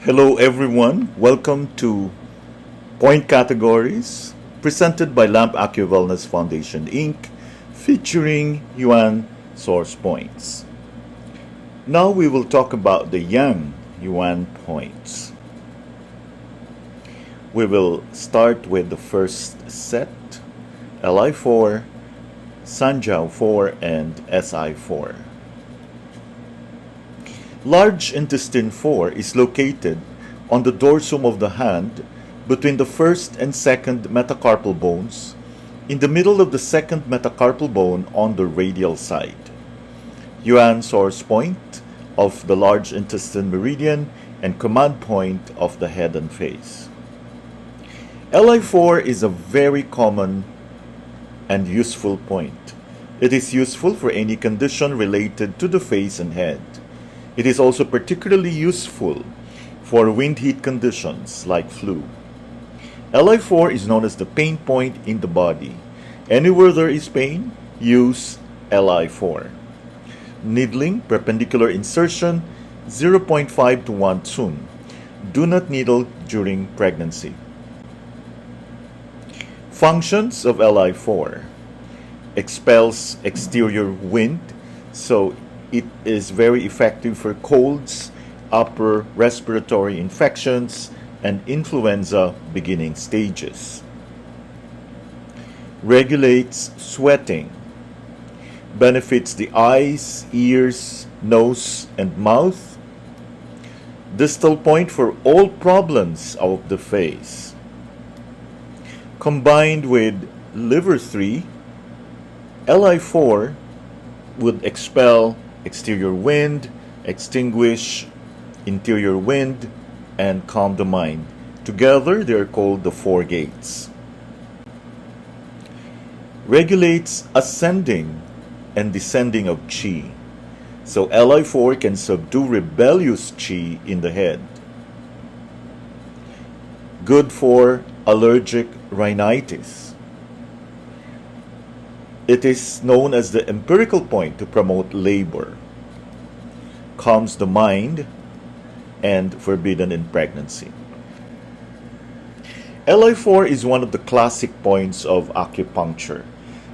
Hello everyone, welcome to Point Categories presented by Lamp Acu Wellness Foundation Inc. featuring Yuan source points. Now we will talk about the Yang Yuan points. We will start with the first set, Li4, Sanjao 4, and Si4. Large intestine 4 is located on the dorsum of the hand between the first and second metacarpal bones, in the middle of the second metacarpal bone on the radial side. Yuan source point of the large intestine meridian and command point of the head and face. Li4 is a very common and useful point. It is useful for any condition related to the face and head. It is also particularly useful for wind heat conditions like flu. Li4 is known as the pain point in the body. Anywhere there is pain, use Li4. Needling, perpendicular insertion, 0.5 to 1 tsun. Do not needle during pregnancy. Functions of Li4. Expels exterior wind, so it is very effective for colds, upper respiratory infections, and influenza beginning stages. Regulates sweating. Benefits the eyes, ears, nose, and mouth. Distal point for all problems of the face. Combined with liver 3, Li4 would expel exterior wind, extinguish interior wind, and calm the mind. Together, they are called the four gates. Regulates ascending and descending of qi. So Li4 can subdue rebellious qi in the head. Good for allergic rhinitis. It is known as the empirical point to promote labor, calms the mind, and forbidden in pregnancy. Li4 is one of the classic points of acupuncture.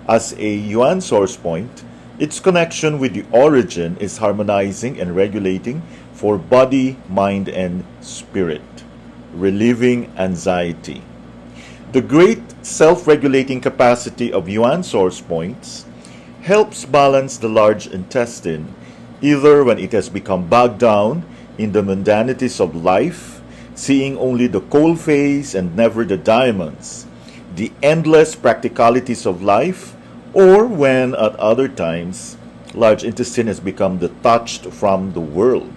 As a Yuan source point, its connection with the origin is harmonizing and regulating for body, mind, and spirit, relieving anxiety. The great self-regulating capacity of Yuan source points helps balance the large intestine, either when it has become bogged down in the mundanities of life, seeing only the coal face and never the diamonds, the endless practicalities of life, or when at other times large intestine has become detached from the world,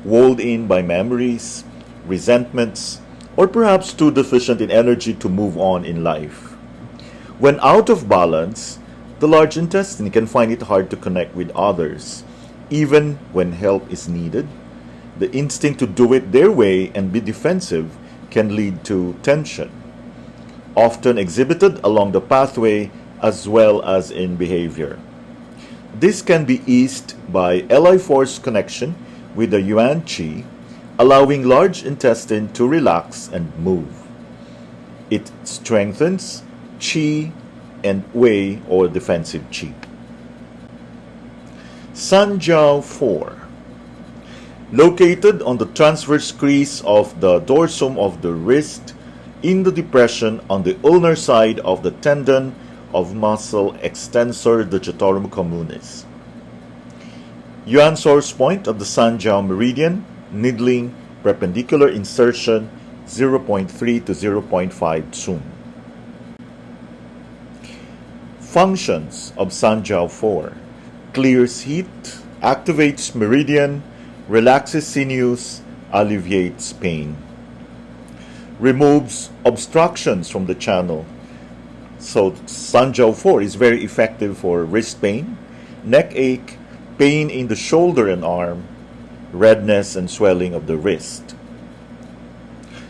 walled in by memories, resentments, or perhaps too deficient in energy to move on in life. When out of balance, the large intestine can find it hard to connect with others, even when help is needed. The instinct to do it their way and be defensive can lead to tension, often exhibited along the pathway as well as in behavior. This can be eased by Li4's connection with the Yuan Qi, allowing large intestine to relax and move. It strengthens qi and wei or defensive qi. Sanjao 4. Located on the transverse crease of the dorsum of the wrist in the depression on the ulnar side of the tendon of muscle extensor digitorum communis. Yuan source point of the Sanjao meridian, needling, perpendicular insertion, 0.3 to 0.5 tsun. Functions of Sanjao 4. Clears heat, activates meridian, relaxes sinews, alleviates pain. Removes obstructions from the channel. So Sanjao 4 is very effective for wrist pain, neck ache, pain in the shoulder and arm, redness and swelling of the wrist.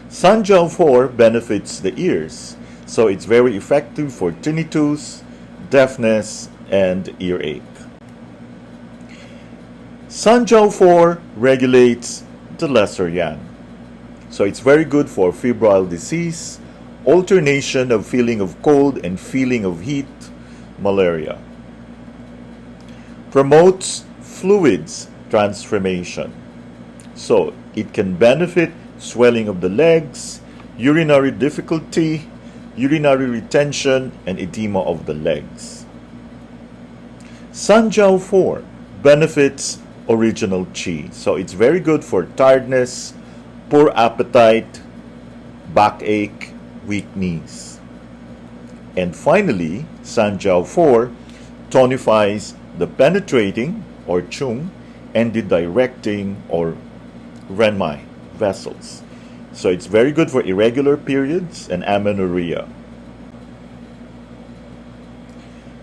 Sanjao 4 benefits the ears, so it's very effective for tinnitus, deafness, and earache. Sanjao 4 regulates the lesser yang. So it's very good for febrile disease, alternation of feeling of cold and feeling of heat, malaria. Promotes fluids transformation. So it can benefit swelling of the legs, urinary difficulty, urinary retention, and edema of the legs. Sanjao 4 benefits original qi. So it's very good for tiredness, poor appetite, backache, weak knees. And finally, Sanjao 4 tonifies the penetrating or chung and the directing or renmai vessels. So it's very good for irregular periods and amenorrhea.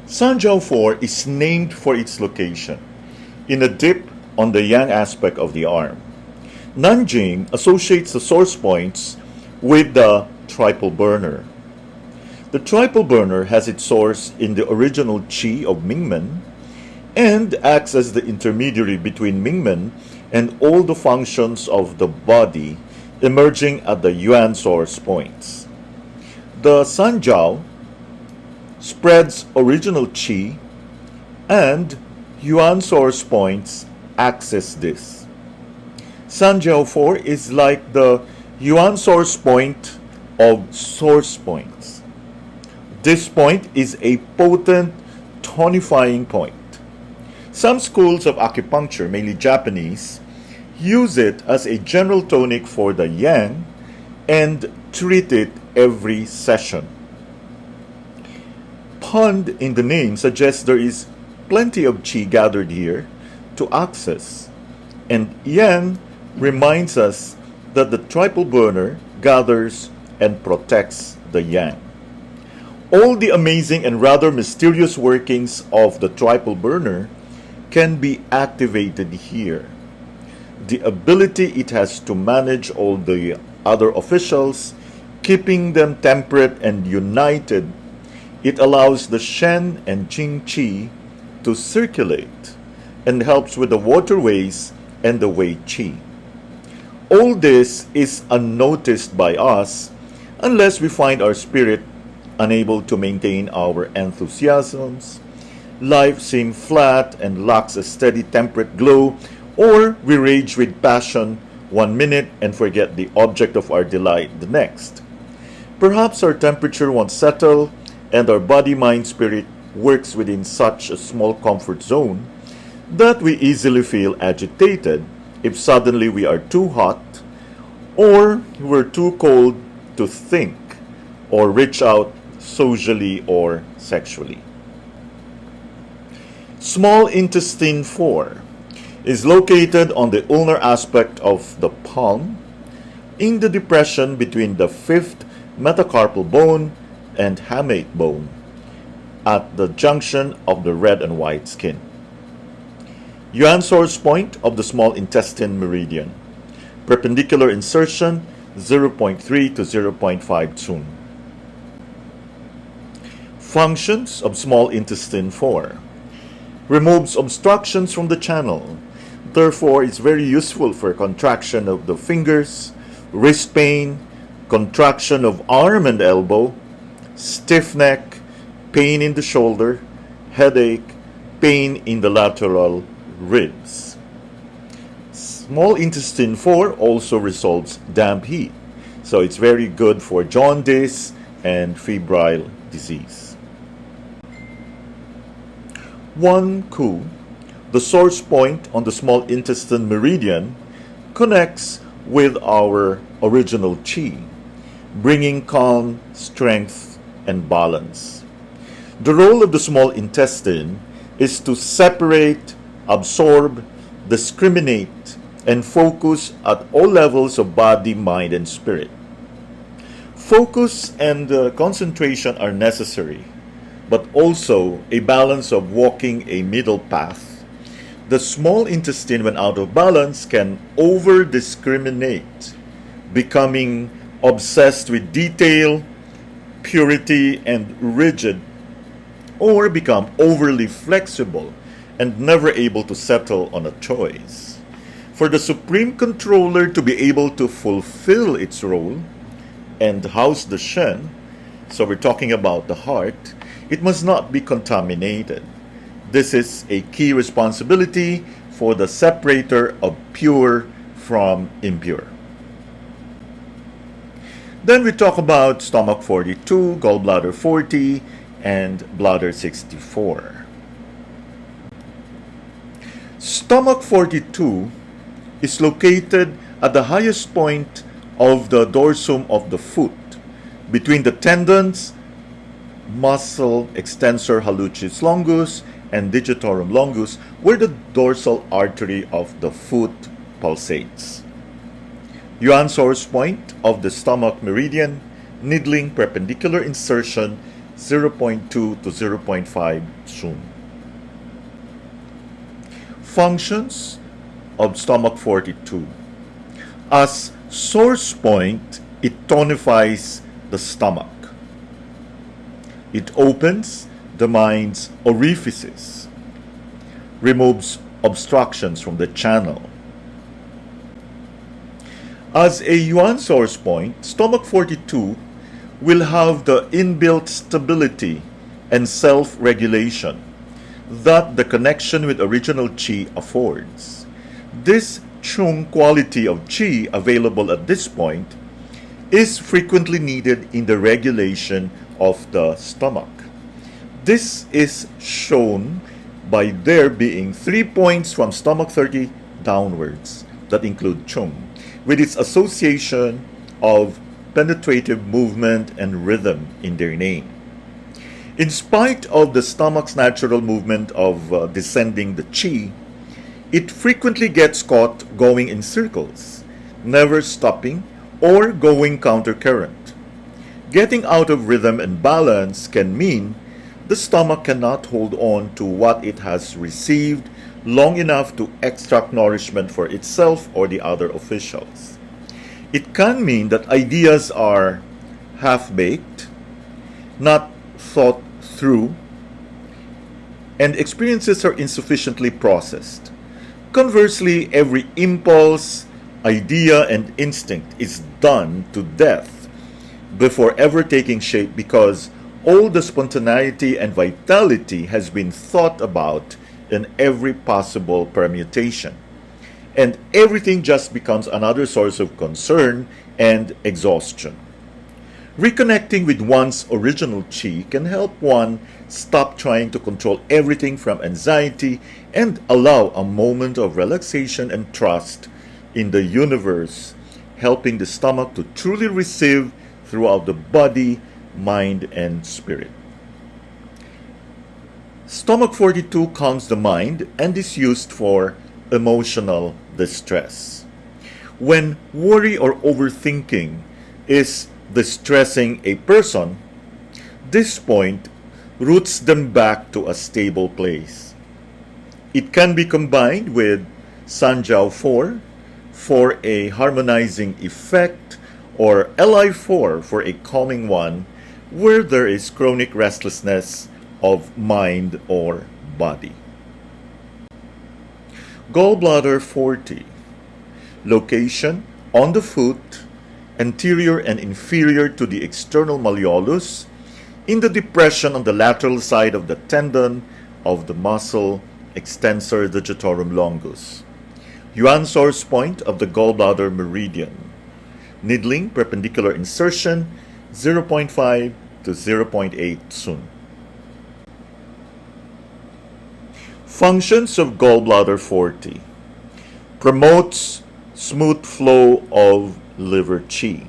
Sanjao 4 is named for its location in a dip on the yang aspect of the arm. Nanjing associates the source points with the triple burner. The triple burner has its source in the original qi of Mingmen and acts as the intermediary between Mingmen and all the functions of the body emerging at the Yuan source points. The Sanjao spreads original qi and Yuan source points access this. Sanjao 4 is like the Yuan source point of source points. This point is a potent tonifying point. Some schools of acupuncture, mainly Japanese, use it as a general tonic for the yang and treat it every session. Pond in the name suggests there is plenty of qi gathered here to access, and yang reminds us that the triple burner gathers and protects the yang. All the amazing and rather mysterious workings of the triple burner can be activated here. The ability it has to manage all the other officials, keeping them temperate and united, it allows the Shen and Jing qi to circulate and helps with the waterways and the Wei qi. All this is unnoticed by us unless we find our spirit unable to maintain our enthusiasms, life seems flat and lacks a steady temperate glow, or we rage with passion 1 minute and forget the object of our delight the next. Perhaps our temperature won't settle and our body, mind, spirit works within such a small comfort zone that we easily feel agitated if suddenly we are too hot or we're too cold to think or reach out socially or sexually. Small intestine 4 is located on the ulnar aspect of the palm in the depression between the 5th metacarpal bone and hamate bone at the junction of the red and white skin. Yuan source point of the small intestine meridian. Perpendicular insertion 0.3 to 0.5 Tsun. Functions of small intestine 4. Removes obstructions from the channel. Therefore, it's very useful for contraction of the fingers, wrist pain, contraction of arm and elbow, stiff neck, pain in the shoulder, headache, pain in the lateral ribs. Small intestine 4 also resolves damp heat, so it's very good for jaundice and febrile disease. 1 Ku, the source point on the small intestine meridian, connects with our original qi, bringing calm, strength, and balance. The role of the small intestine is to separate, absorb, discriminate, and focus at all levels of body, mind, and spirit. Focus and concentration are necessary, but also a balance of walking a middle path. The small intestine, when out of balance, can over-discriminate, becoming obsessed with detail, purity, and rigid, or become overly flexible and never able to settle on a choice. For the Supreme Controller to be able to fulfill its role and house the Shen, so we're talking about the heart, it must not be contaminated. This is a key responsibility for the separator of pure from impure. Then we talk about stomach 42, gallbladder 40, and bladder 64. Stomach 42 is located at the highest point of the dorsum of the foot, between the tendons, muscle extensor hallucis longus, and digitorum longus, where the dorsal artery of the foot pulsates. Yuan source point of the stomach meridian, needling perpendicular insertion 0.2 to 0.5 Shun. Functions of stomach 42. As source point, it tonifies the stomach. It opens the mind's orifices, removes obstructions from the channel. As a Yuan source point, stomach 42 will have the inbuilt stability and self-regulation that the connection with original Qi affords. This Chung quality of Qi available at this point is frequently needed in the regulation of the stomach. This is shown by there being 3 points from stomach 30 downwards that include Chung, with its association of penetrative movement and rhythm in their name. In spite of the stomach's natural movement of descending the Qi, it frequently gets caught going in circles, never stopping or going countercurrent. Getting out of rhythm and balance can mean the stomach cannot hold on to what it has received long enough to extract nourishment for itself or the other officials. It can mean that ideas are half-baked, not thought through, and experiences are insufficiently processed. Conversely, every impulse, idea, and instinct is done to death before ever taking shape because all the spontaneity and vitality has been thought about in every possible permutation, and everything just becomes another source of concern and exhaustion. Reconnecting with one's original Qi can help one stop trying to control everything from anxiety and allow a moment of relaxation and trust in the universe, helping the stomach to truly receive throughout the body, mind, and spirit. Stomach 42 calms the mind and is used for emotional distress. When worry or overthinking is distressing a person, this point roots them back to a stable place. It can be combined with Sanjao 4 for a harmonizing effect, or Li4 for a calming one where there is chronic restlessness of mind or body. Gallbladder 40. Location on the foot, anterior and inferior to the external malleolus, in the depression on the lateral side of the tendon of the muscle extensor digitorum longus. Yuan source point of the gallbladder meridian. Needling perpendicular insertion 0.5 to 0.8 Sun. Functions of gallbladder 40. Promotes smooth flow of liver Qi.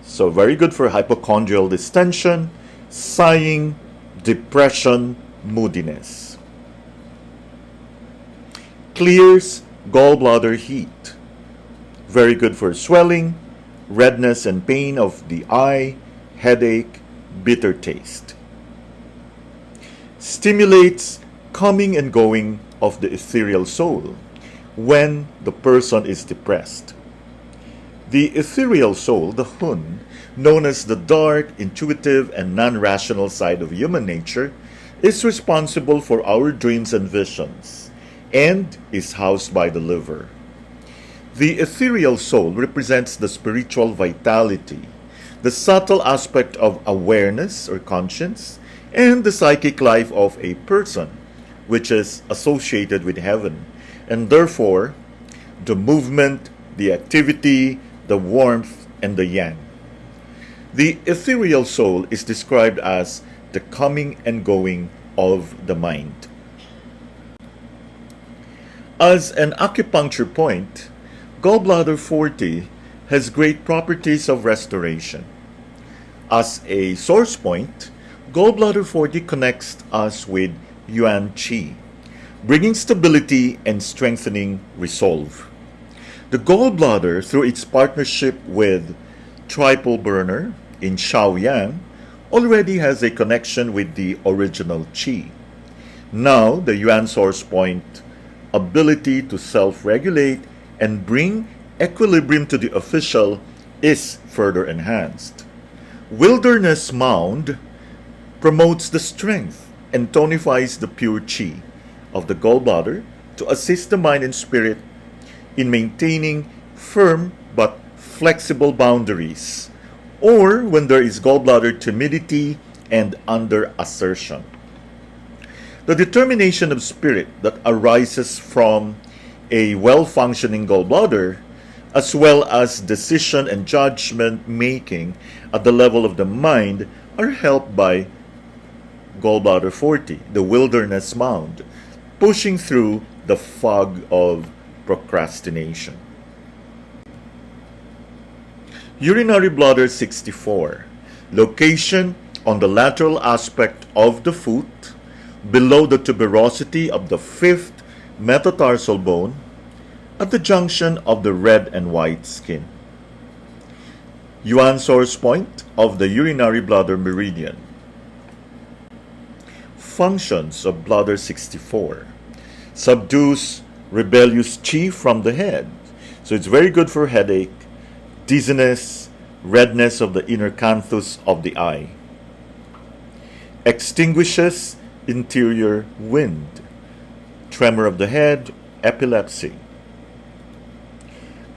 So very good for hypochondrial distension, sighing, depression, moodiness. Clears gallbladder heat. Very good for swelling, redness and pain of the eye, headache, bitter taste. Stimulates coming and going of the ethereal soul when the person is depressed. The ethereal soul, the Hun, known as the dark, intuitive, and non-rational side of human nature, is responsible for our dreams and visions, and is housed by the liver. The ethereal soul represents the spiritual vitality, the subtle aspect of awareness or conscience, and the psychic life of a person, which is associated with heaven, and therefore the movement, the activity, the warmth, and the yang. The ethereal soul is described as the coming and going of the mind. As an acupuncture point, Gallbladder 40 has great properties of restoration. As a source point, Gallbladder 40 connects us with Yuan Qi, bringing stability and strengthening resolve. The gallbladder, through its partnership with triple burner in Shaoyang, already has a connection with the original Qi. Now, the Yuan source point ability to self-regulate and bring equilibrium to the official is further enhanced. Wilderness Mound promotes the strength and tonifies the pure Qi of the gallbladder to assist the mind and spirit in maintaining firm but flexible boundaries, or when there is gallbladder timidity and under assertion. The determination of spirit that arises from a well-functioning gallbladder, as well as decision and judgment making at the level of the mind, are helped by Gallbladder 40, the wilderness mound, pushing through the fog of procrastination. Urinary bladder 64, location on the lateral aspect of the foot, below the tuberosity of the fifth metatarsal bone, at the junction of the red and white skin. Yuan source point of the urinary bladder meridian. Functions of bladder 64. Subdues rebellious qi from the head. So it's very good for headache, dizziness, redness of the inner canthus of the eye. Extinguishes interior wind, tremor of the head, epilepsy.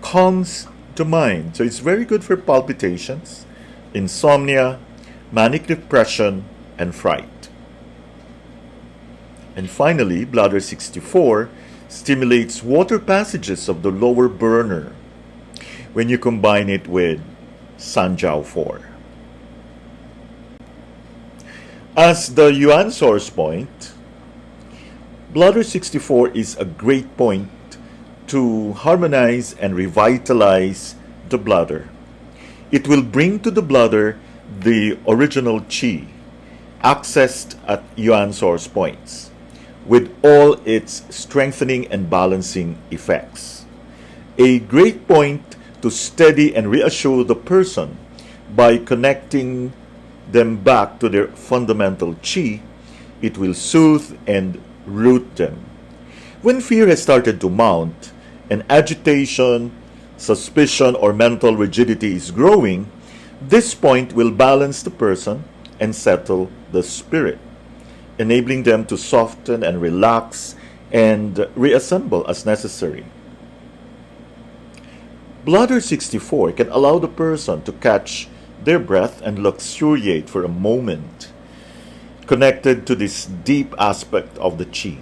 Calms the mind. So it's very good for palpitations, insomnia, manic depression, and fright. And finally, bladder 64 stimulates water passages of the lower burner when you combine it with Sanjao 4. As the Yuan source point, bladder 64 is a great point to harmonize and revitalize the bladder. It will bring to the bladder the original qi, accessed at Yuan source points, with all its strengthening and balancing effects. A great point to steady and reassure the person by connecting them back to their fundamental qi. It will soothe and root them. When fear has started to mount and agitation, suspicion, or mental rigidity is growing, this point will balance the person and settle the spirit, enabling them to soften and relax and reassemble as necessary. Bladder 64 can allow the person to catch their breath and luxuriate for a moment, connected to this deep aspect of the qi.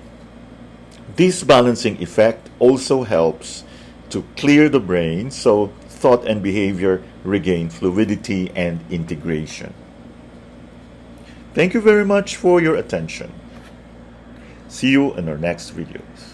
This balancing effect also helps to clear the brain so thought and behavior regain fluidity and integration. Thank you very much for your attention. See you in our next videos.